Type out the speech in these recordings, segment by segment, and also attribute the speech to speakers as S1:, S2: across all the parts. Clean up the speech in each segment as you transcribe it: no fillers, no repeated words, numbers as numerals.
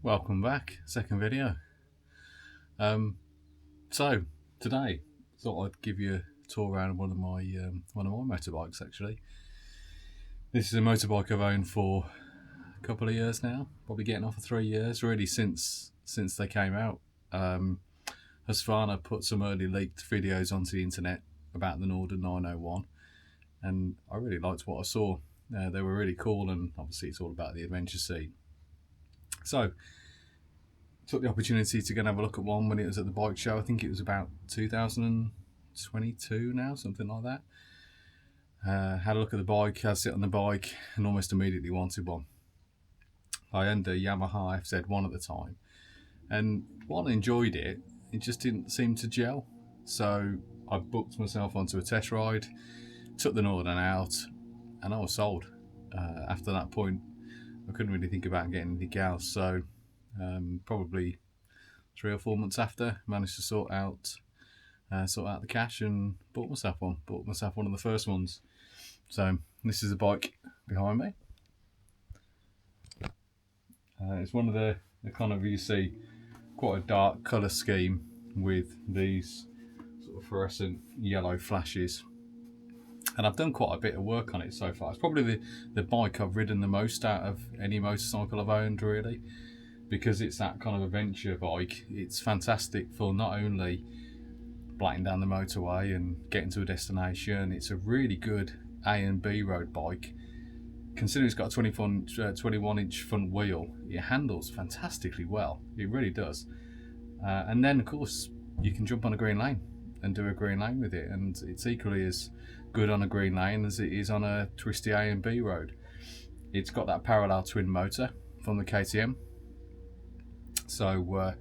S1: Welcome back, second video. So today, thought I'd give you a tour around one of my motorbikes. Actually, this is a motorbike I've owned for a couple of years now, probably getting on for 3 years, really since they came out. Husqvarna put some early leaked videos onto the internet about the Norden 901, and I really liked what I saw. They were really cool, and obviously it's all about the adventure seat. So took the opportunity to go and have a look at one when it was at the bike show. I think it was about 2022 now, something like that. Had a look at the bike, had a sit on the bike, and almost immediately wanted one. I owned a Yamaha FZ1 at the time, and while I enjoyed it, it just didn't seem to gel. So I booked myself onto a test ride, took the Norden out, and I was sold. After that point, I couldn't really think about getting anything else. So probably 3 or 4 months after, managed to sort out the cash and bought myself one. Bought myself one of the first ones. So this is the bike behind me. It's one of the kind of, you see quite a dark colour scheme with these sort of fluorescent yellow flashes. And I've done quite a bit of work on it so far. It's probably the bike I've ridden the most out of any motorcycle I've owned, really, because it's that kind of adventure bike. It's fantastic for not only blatting down the motorway and getting to a destination, it's a really good A and B road bike. Considering it's got a 21-inch front wheel, it handles fantastically well. It really does. And then, of course, you can jump on a green lane and do a green lane with it, and it's equally as good on a green lane as it is on a twisty A and B road. It's got that parallel twin motor from the KTM, so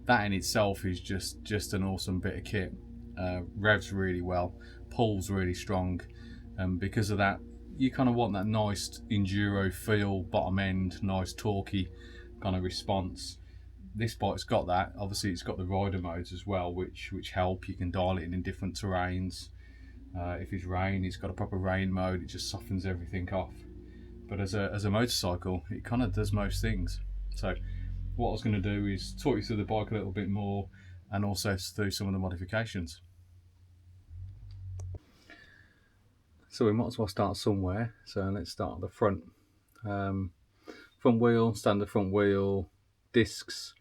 S1: that in itself is just an awesome bit of kit. Revs really well, pulls really strong, and because of that, you kind of want that nice enduro feel, bottom end, nice torquey kind of response. This bike's got that. Obviously it's got the rider modes as well, which help. You can dial it in different terrains. If it's rain, it's got a proper rain mode. It just softens everything off. But as a motorcycle, it kind of does most things. So what I was going to do is talk you through the bike a little bit more, and also through some of the modifications. So we might as well start somewhere. So let's start at the front. Front wheel, standard front wheel, discs,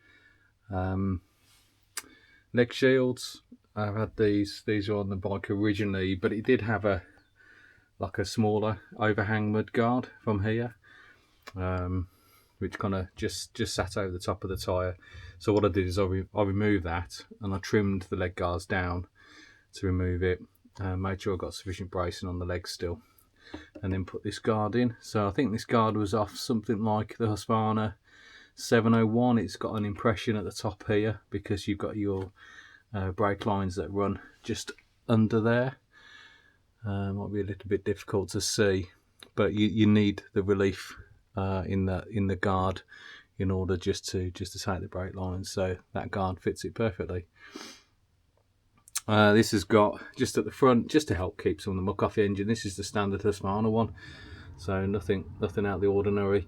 S1: leg shields. I've had these are on the bike originally, but it did have a smaller overhang mud guard from here, which kind of just sat over the top of the tyre. So what I did is I removed that, and I trimmed the leg guards down to remove it. Made sure I got sufficient bracing on the legs still, and then put this guard in. So I think this guard was off something like the Husqvarna 701. It's got an impression at the top here because you've got your brake lines that run just under there. Might be a little bit difficult to see, but you need the relief in the guard in order just to take the brake lines. So that guard fits it perfectly. This has got, just at the front, just to help keep some of the muck off the engine, this is the standard Husqvarna one, so nothing out of the ordinary.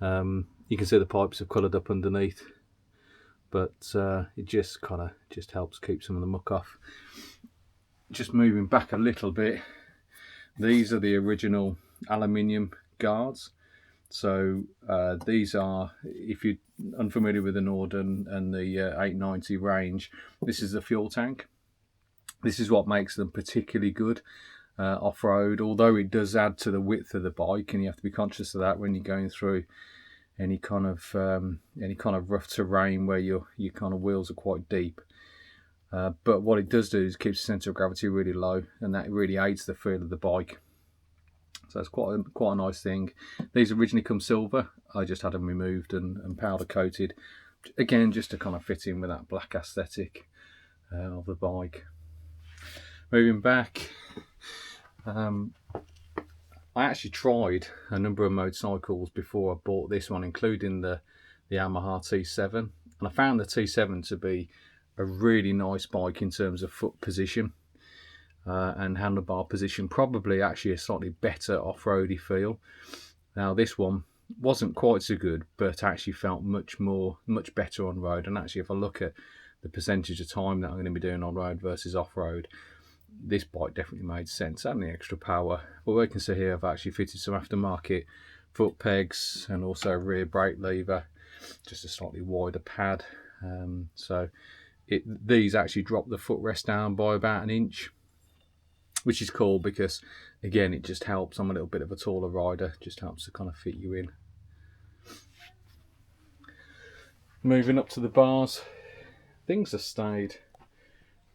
S1: You can see the pipes have coloured up underneath, but it just helps keep some of the muck off. Just moving back a little bit, these are the original aluminium guards. So these are, if you're unfamiliar with the Norden and the 890 range, this is the fuel tank. This is what makes them particularly good off-road, although it does add to the width of the bike, and you have to be conscious of that when you're going through any kind of rough terrain where your kind of wheels are quite deep. But what it does do is keeps the centre of gravity really low, and that really aids the feel of the bike. So it's quite a nice thing. These originally come silver. I just had them removed and powder coated, again just to kind of fit in with that black aesthetic of the bike. Moving back, I actually tried a number of motorcycles before I bought this one, including the Yamaha T7, and I found the T7 to be a really nice bike in terms of foot position and handlebar position, probably actually a slightly better off-roady feel. Now this one wasn't quite so good, but actually felt much better on road. And actually, if I look at the percentage of time that I'm going to be doing on road versus off road, this bike definitely made sense, and the extra power. But we can see here I've actually fitted some aftermarket foot pegs and also a rear brake lever, just a slightly wider pad. So these actually drop the footrest down by about an inch, which is cool because, again, it just helps. I'm a little bit of a taller rider, just helps to kind of fit you in. Moving up to the bars, things have stayed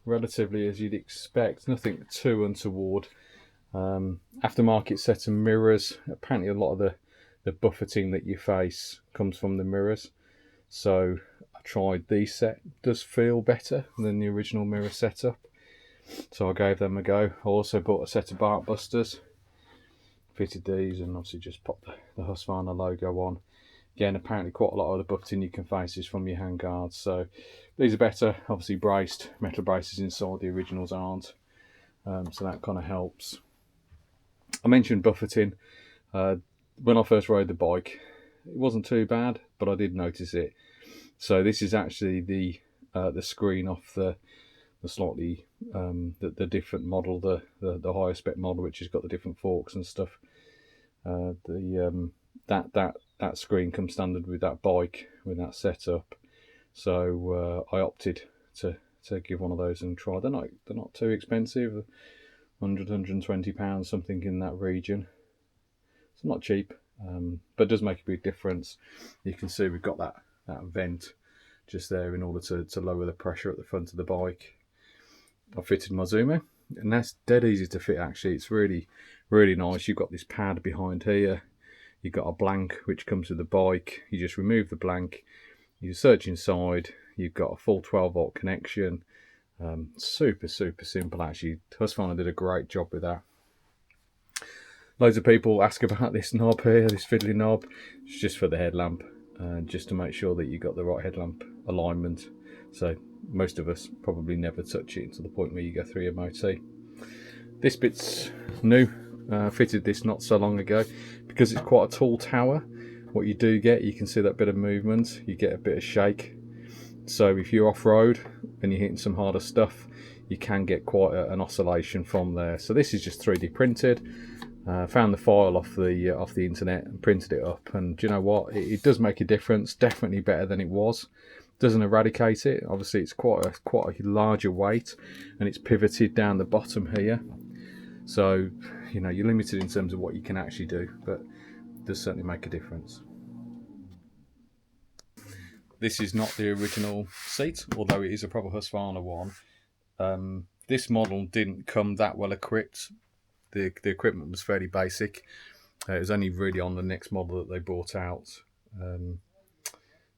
S1: relatively as you'd expect, nothing too untoward. Aftermarket set of mirrors. Apparently a lot of the buffeting that you face comes from the mirrors, so I tried these set. Does feel better than the original mirror setup, so I gave them a go. I also bought a set of bark busters, fitted these, and obviously just popped the Husqvarna logo on. Again, apparently quite a lot of the buffeting you can face is from your handguards, so these are better. Obviously braced, metal braces inside, the originals aren't, so that kind of helps. I mentioned buffeting. When I first rode the bike, it wasn't too bad, but I did notice it. So this is actually the screen off the slightly the different model, the higher spec model, which has got the different forks and stuff. That screen comes standard with that bike, with that setup. So I opted to give one of those and try. They're not too expensive, £120, something in that region. It's not cheap, but it does make a big difference. You can see we've got that vent just there in order to lower the pressure at the front of the bike. I fitted my zoomer, and that's dead easy to fit actually. It's really, really nice. You've got this pad behind here. You've got a blank which comes with the bike. You just remove the blank, you search inside, you've got a full 12-volt connection. Super simple actually. Husqvarna did a great job with that. Loads of people ask about this knob here, this fiddly knob. It's just for the headlamp, just to make sure that you got the right headlamp alignment. So most of us probably never touch it to the point where you go through your MOT. This bit's new. Fitted this not so long ago. Because it's quite a tall tower, what you do get, you can see that bit of movement, you get a bit of shake. So if you're off-road and you're hitting some harder stuff, you can get quite an oscillation from there. So this is just 3D printed. Found the file off the internet and printed it up, and do you know what? It does make a difference. Definitely better than it was. Doesn't eradicate it. Obviously, it's quite a larger weight, and it's pivoted down the bottom here. So you're limited in terms of what you can actually do, but it does certainly make a difference. This is not the original seat, although it is a proper Husqvarna one. This model didn't come that well equipped. The equipment was fairly basic. It was only really on the next model that they brought out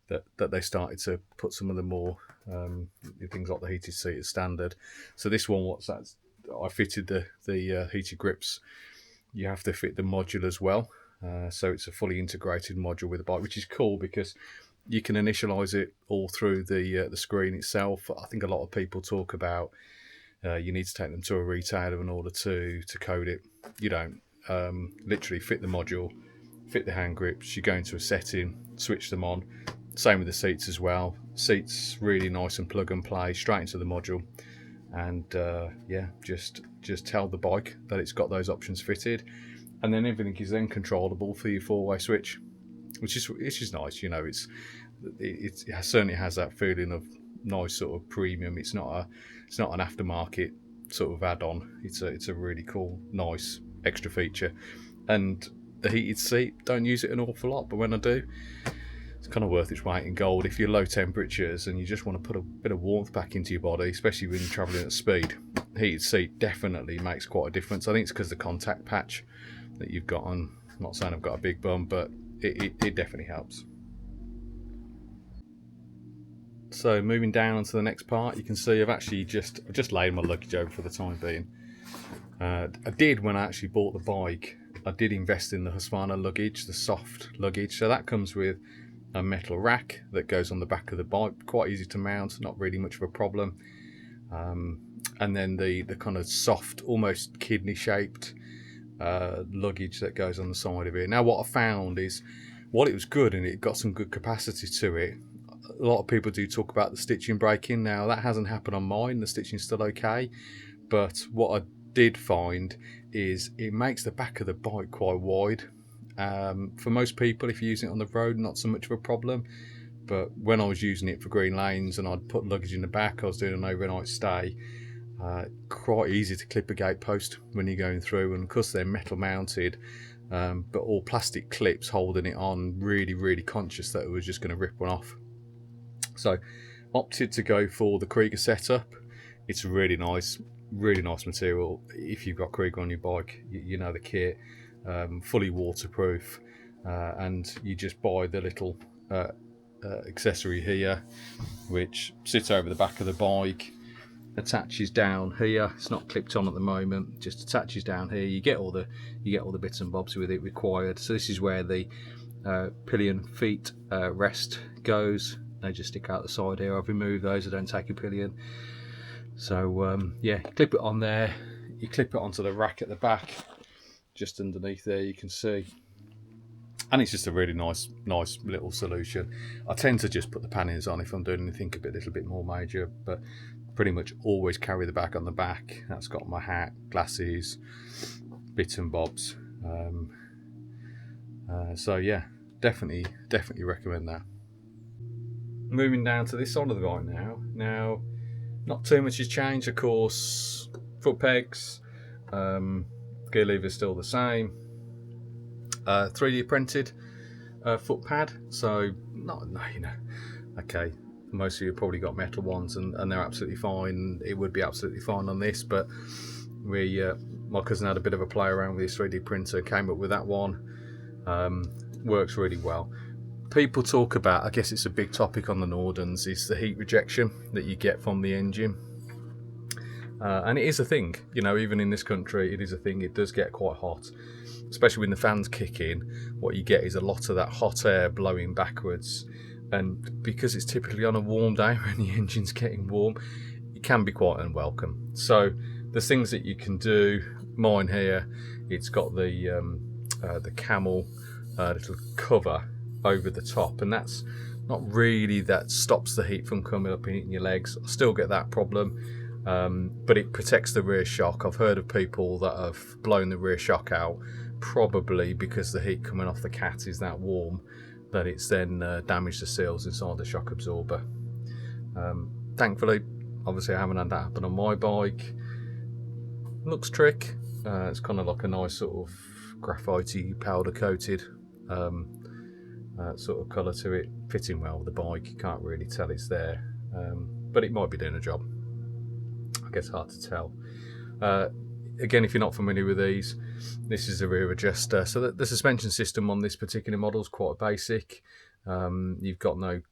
S1: that they started to put some of the more things like the heated seat as standard. So this one, I fitted the heated grips. You have to fit the module as well. So it's a fully integrated module with the bike, which is cool because you can initialize it all through the screen itself. I think a lot of people talk about you need to take them to a retailer in order to code it. You don't. Literally fit the module, fit the hand grips, you go into a setting, switch them on. Same with the seats as well. Seats really nice and plug and play, straight into the module. And just tell the bike that it's got those options fitted. And then everything is then controllable for your four-way switch, which is nice. It certainly has that feeling of nice sort of premium. It's not an aftermarket sort of add-on. It's a really cool, nice extra feature. And the heated seat, don't use it an awful lot, but when I do, it's kind of worth its weight in gold. If you're low temperatures and you just want to put a bit of warmth back into your body, especially when you're travelling at speed, heated seat definitely makes quite a difference. I think it's because the contact patch that you've got on. I'm not saying I've got a big bum, but it definitely helps. So moving down onto the next part, you can see I've actually just laid my luggage over for the time being. I did, when I actually bought the bike, I did invest in the Husqvarna luggage, the soft luggage. So that comes with a metal rack that goes on the back of the bike, quite easy to mount, not really much of a problem. And then the kind of soft, almost kidney shaped luggage that goes on the side of it. Now what I found is while it was good and it got some good capacity to it, a lot of people do talk about the stitching breaking. Now that hasn't happened on mine, the stitching's still okay, but what I did find is it makes the back of the bike quite wide. For most people, if you use it on the road, not so much of a problem, but when I was using it for green lanes and I'd put luggage in the back, I was doing an overnight stay, quite easy to clip a gate post when you're going through, and because they're metal mounted, but all plastic clips holding it on, really conscious that it was just going to rip one off. So opted to go for the Krieger setup. It's really nice material. If you've got Krieger on your bike, you know the kit, fully waterproof, and you just buy the little accessory here which sits over the back of the bike, attaches down here. It's not clipped on at the moment, just attaches down here. You get all the bits and bobs with it required. So this is where the pillion feet rest goes. They just stick out the side here. I've removed those, I don't take a pillion. So yeah, you clip it on there, you clip it onto the rack at the back, just underneath there you can see. And it's just a really nice little solution. I tend to just put the panniers on if I'm doing anything a little bit more major, but pretty much always carry the bag on the back. That's got my hat, glasses, bits and bobs. So yeah, definitely recommend that. Moving down to this side of the bike now. Now, not too much has changed, of course. Foot pegs, gear lever is still the same. 3D printed foot pad, so okay, most of you have probably got metal ones and they're absolutely fine. It would be absolutely fine on this, but my cousin had a bit of a play around with his 3D printer, came up with that one. Works really well. People talk about, I guess it's a big topic on the Nordens, is the heat rejection that you get from the engine. And it is a thing, even in this country, it is a thing. It does get quite hot, especially when the fans kick in. What you get is a lot of that hot air blowing backwards, and because it's typically on a warm day when the engine's getting warm, it can be quite unwelcome. So there's things that you can do. Mine here, it's got the camel little cover over the top, and that's not really, that stops the heat from coming up and hitting your legs. I still get that problem. But it protects the rear shock. I've heard of people that have blown the rear shock out, probably because the heat coming off the cat is that warm that it's then damaged the seals inside the shock absorber. Thankfully, obviously I haven't had that happen on my bike. Looks trick. It's kind of like a nice sort of graphite-y powder coated sort of colour to it, fitting well with the bike. You can't really tell it's there, but it might be doing a job. I guess hard to tell. Again, if you're not familiar with these, this is the rear adjuster. So the suspension system on this particular model is quite basic. You've got no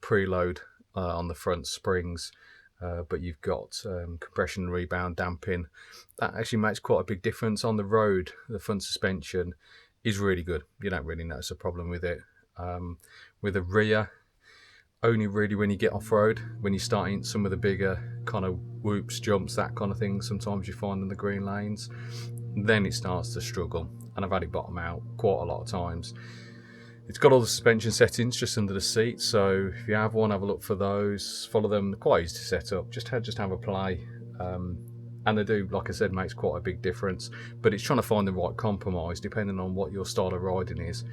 S1: preload on the front springs, but you've got compression, rebound, damping. That actually makes quite a big difference on the road. The front suspension is really good. You don't really notice a problem with it. With the rear, only really when you get off-road, when you start in some of the bigger kind of whoops, jumps, that kind of thing, sometimes you find in the green lanes, then it starts to struggle, and I've had it bottom out quite a lot of times. It's got all the suspension settings just under the seat, so if you have one, have a look for those, follow them. They're quite easy to set up, just have a play, and they do, like I said, makes quite a big difference. But it's trying to find the right compromise depending on what your style of riding is,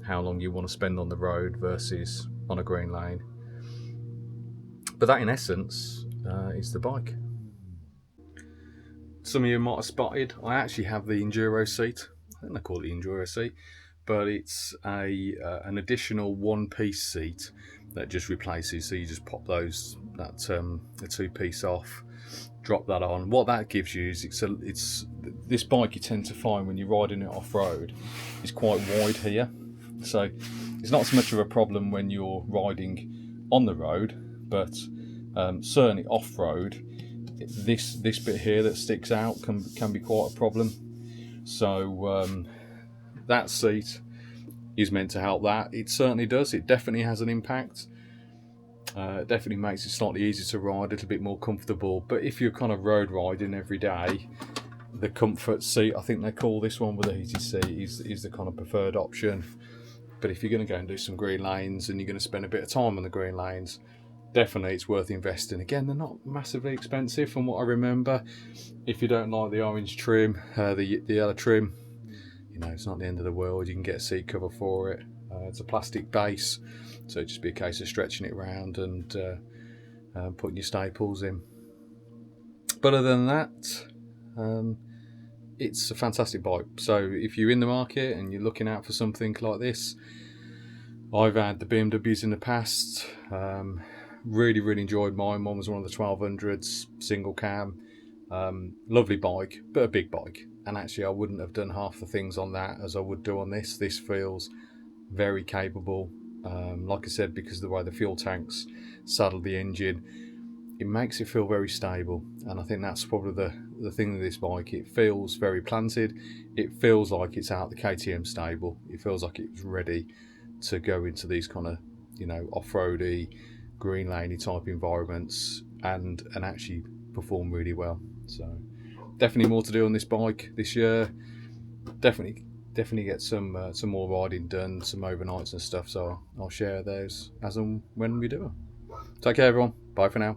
S1: how long you want to spend on the road versus on a green lane. But that, in essence, is the bike. Some of you might have spotted, I actually have the Enduro seat. I think they call it the Enduro seat, but it's an additional one-piece seat that just replaces. So you just pop the two-piece off, drop that on. What that gives you is it's this bike you tend to find when you're riding it off-road is quite wide here. So it's not so much of a problem when you're riding on the road, but certainly off-road, this bit here that sticks out can be quite a problem. So that seat is meant to help that. It certainly does. It definitely has an impact. It definitely makes it slightly easier to ride, a little bit more comfortable. But if you're kind of road riding every day, the comfort seat, I think they call this one with the heated seat, is the kind of preferred option. But if you're going to go and do some green lanes and you're going to spend a bit of time on the green lanes, definitely it's worth investing. Again, they're not massively expensive from what I remember. If you don't like the orange trim, the yellow trim, it's not the end of the world. You can get a seat cover for it. It's a plastic base, so it'd just be a case of stretching it around and putting your staples in. But other than that, it's a fantastic bike. So if you're in the market and you're looking out for something like this, I've had the BMWs in the past. Really, really enjoyed mine. Mine was one of the 1200s, single cam. Lovely bike, but a big bike. And actually, I wouldn't have done half the things on that as I would do on this. This feels very capable. Like I said, because of the way the fuel tanks saddle the engine, it makes it feel very stable. And I think that's probably the thing with this bike. It feels very planted. It feels like it's out the KTM stable. It feels like it's ready to go into these kind of, off-roady, green laney type environments and actually perform really well. So definitely more to do on this bike this year. Definitely get some more riding done, some overnights and stuff. So I'll share those as and when we do them. Take care, everyone. Bye for now.